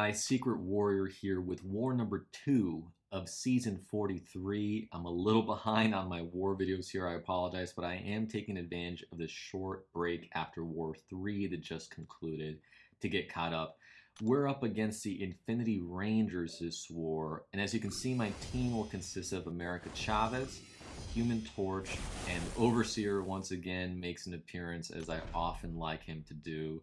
guys, Secret Warrior here with war number 2 of season 43. I'm a little behind on my war videos here, I apologize, but I am taking advantage of this short break after war 3 that just concluded to get caught up. We're up against the Infinity Rangers this war, and as you can see, my team will consist of America Chavez, Human Torch, and Overseer once again makes an appearance, as I often like him to do.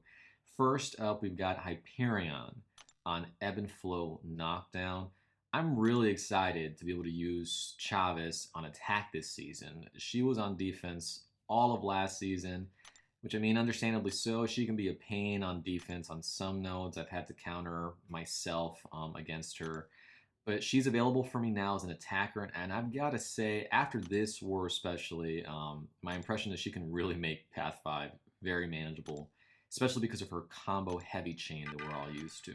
First up, we've got Hyperion on Ebb and Flow Knockdown. I'm really excited to be able to use Chavez on attack this season. She was on defense all of last season, which I mean, understandably so. She can be a pain on defense on some nodes. I've had to counter myself against her. But she's available for me now as an attacker, and I've got to say, after this war especially, my impression is she can really make Path 5 very manageable, especially because of her combo heavy chain that we're all used to.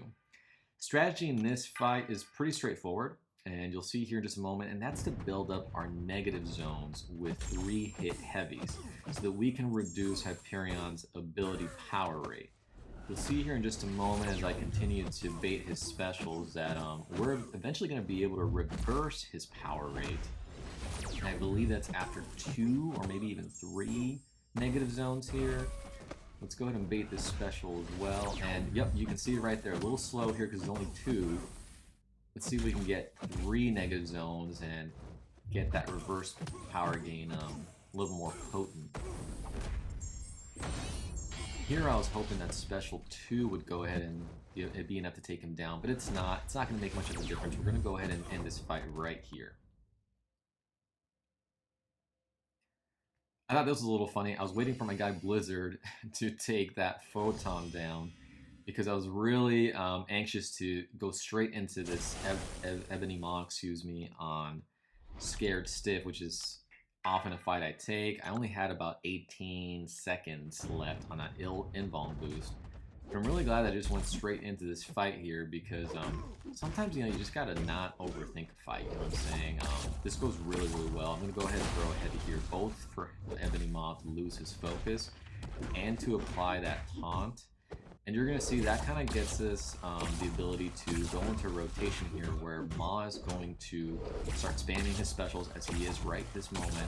Strategy in this fight is pretty straightforward, and you'll see here in just a moment, and that's to build up our negative zones with 3 hit heavies so that we can reduce Hyperion's ability power rate. You'll see here in just a moment as I continue to bait his specials that we're eventually going to be able to reverse his power rate. And I believe that's after 2 or maybe even 3 negative zones here. Let's go ahead and bait this special as well. And yep, you can see it right there. A little slow here because there's only 2. Let's see if we can get 3 negative zones and get that reverse power gain a little more potent. Here I was hoping that special 2 would go ahead and it'd be enough to take him down, but it's not. It's not going to make much of a difference. We're going to go ahead and end this fight right here. I thought this was a little funny. I was waiting for my guy Blizzard to take that photon down because I was really anxious to go straight into this Ebony Maw, on Scared Stiff, which is often a fight I take. I only had about 18 seconds left on that invuln boost. But I'm really glad that I just went straight into this fight here because sometimes, you know, you just gotta not overthink a fight, you know what I'm saying? This goes really, really well. I'm gonna go ahead and throw a heavy here, both for Ebony Maw to lose his focus and to apply that taunt. And you're gonna see that kind of gets us the ability to go into rotation here where Maw is going to start spamming his specials as he is right this moment.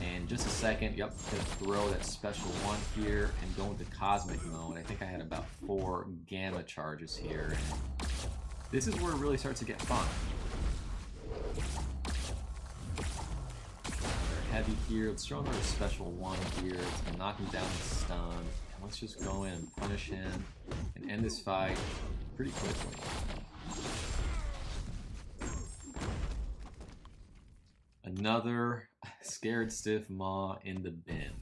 And just a second, yep, gonna throw that special 1 here and go into Cosmic mode. I think I had about 4 Gamma charges here. And this is where it really starts to get fun. Another heavy here. Let's throw another special 1 here. It's gonna knock him down with stun. And let's just go in and punish him and end this fight pretty quickly. Another Scared Stiff Maw in the bin.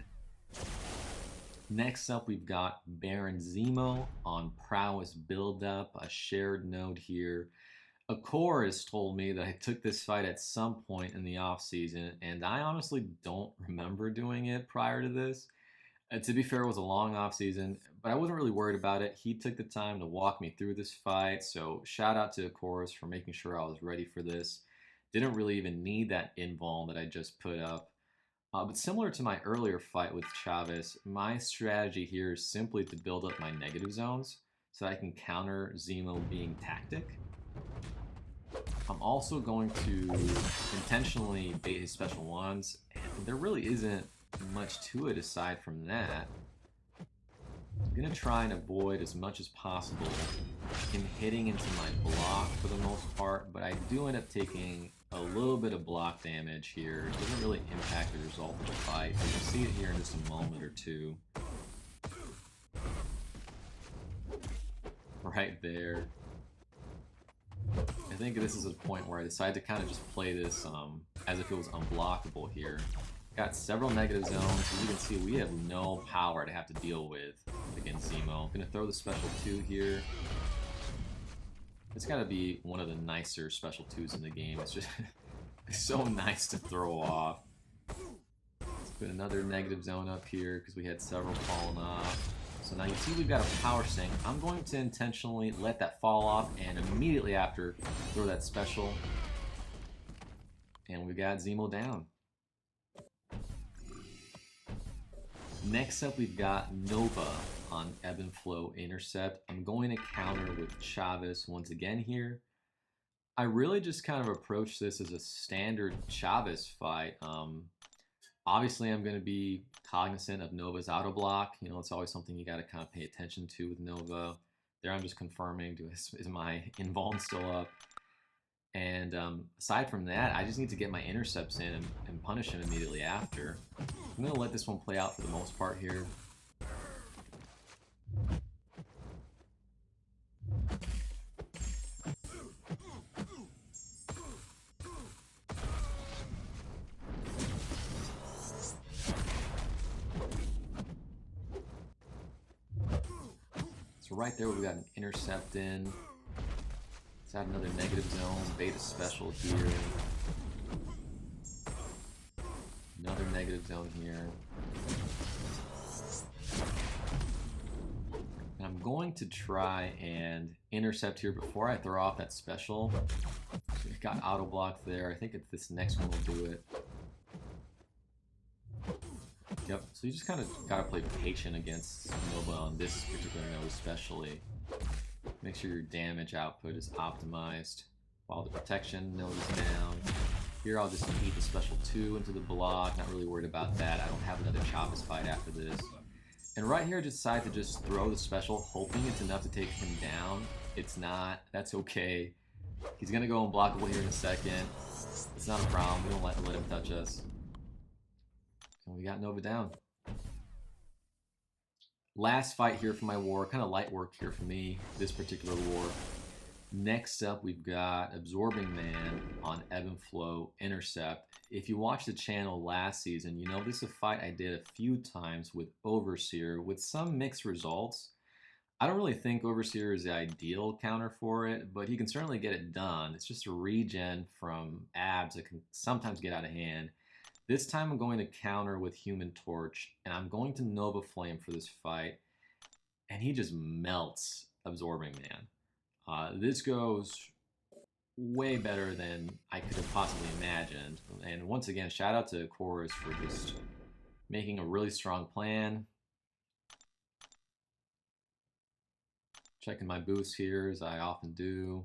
Next up, we've got Baron Zemo on Prowess build-up, a shared node here. A core has told me that I took this fight at some point in the off-season, and I honestly don't remember doing it prior to this. To be fair, it was a long off-season, but I wasn't really worried about it. He took the time to walk me through this fight, so shout out to Chorus for making sure I was ready for this. Didn't really even need that invuln that I just put up. But similar to my earlier fight with Chavez, my strategy here is simply to build up my negative zones so I can counter Zemo being tactic. I'm also going to intentionally bait his special 1s, and there really isn't much to it aside from that. I'm going to try and avoid as much as possible him hitting into my block for the most part, but I do end up taking a little bit of block damage here. It doesn't really impact the result of the fight. You'll see it here in just a moment or two. Right there. I think this is a point where I decided to kind of just play this as if it was unblockable here. Got several negative zones. As you can see, we have no power to have to deal with against Zemo. I'm going to throw the special 2 here. It's got to be one of the nicer special 2s in the game. It's just it's so nice to throw off. Let's put another negative zone up here because we had several falling off. So now you see we've got a power sink. I'm going to intentionally let that fall off and immediately after throw that special. And we got Zemo down. Next up we've got Nova on Ebb and Flow Intercept. I'm going to counter with Chavez once again here. I really just kind of approach this as a standard Chavez fight. Obviously, I'm going to be cognizant of Nova's auto block. You know, it's always something you got to kind of pay attention to with Nova. There, I'm just confirming, is my invuln still up? And aside from that, I just need to get my intercepts in and punish him immediately after. I'm going to let this one play out for the most part here. So right there, we've got an intercept in. Let's add another negative zone, beta special here. Another negative zone here. And I'm going to try and intercept here before I throw off that special. So we've got auto block there. I think it's this next one will do it. Yep, so you just kind of gotta play patient against Nova on this particular node especially. Make sure your damage output is optimized while the protection node is down. Here I'll just eat the special 2 into the block, not really worried about that. I don't have another Chavez fight after this. And right here I decide to just throw the special, hoping it's enough to take him down. It's not, that's okay. He's gonna go unblockable here in a second. It's not a problem, we don't let him touch us. And we got Nova down. Last fight here for my war, kind of light work here for me, this particular war. Next up, we've got Absorbing Man on Ebb and Flow Intercept. If you watched the channel last season, you know this is a fight I did a few times with Overseer with some mixed results. I don't really think Overseer is the ideal counter for it, but he can certainly get it done. It's just a regen from abs that can sometimes get out of hand. This time I'm going to counter with Human Torch, and I'm going to Nova Flame for this fight, and he just melts Absorbing Man. This goes way better than I could have possibly imagined, and once again, shout out to Chorus for just making a really strong plan. Checking my boosts here, as I often do.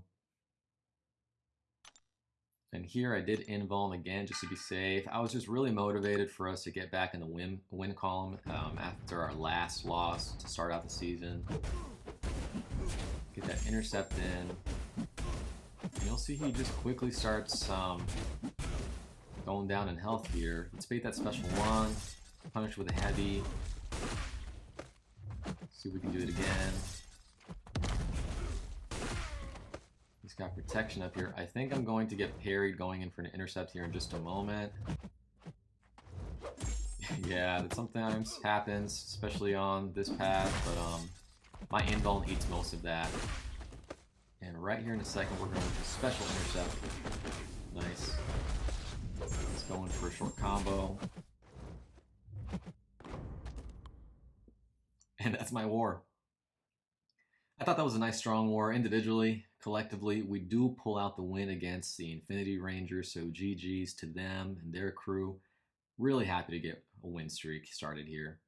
And here I did invuln again just to be safe. I was just really motivated for us to get back in the win column after our last loss to start out the season. Get that intercept in. And you'll see he just quickly starts going down in health here. Let's bait that special 1. Punish with a heavy. See if we can do it again. He's got protection up here. I think I'm going to get parried going in for an intercept here in just a moment. Yeah, that sometimes happens, especially on this path, but my invuln eats most of that. And right here in a second, we're going to special intercept. Nice. Let's go in for a short combo. And that's my war. I thought that was a nice strong war individually. Collectively, we do pull out the win against the Infinity Rangers, so GG's to them and their crew. Really happy to get a win streak started here.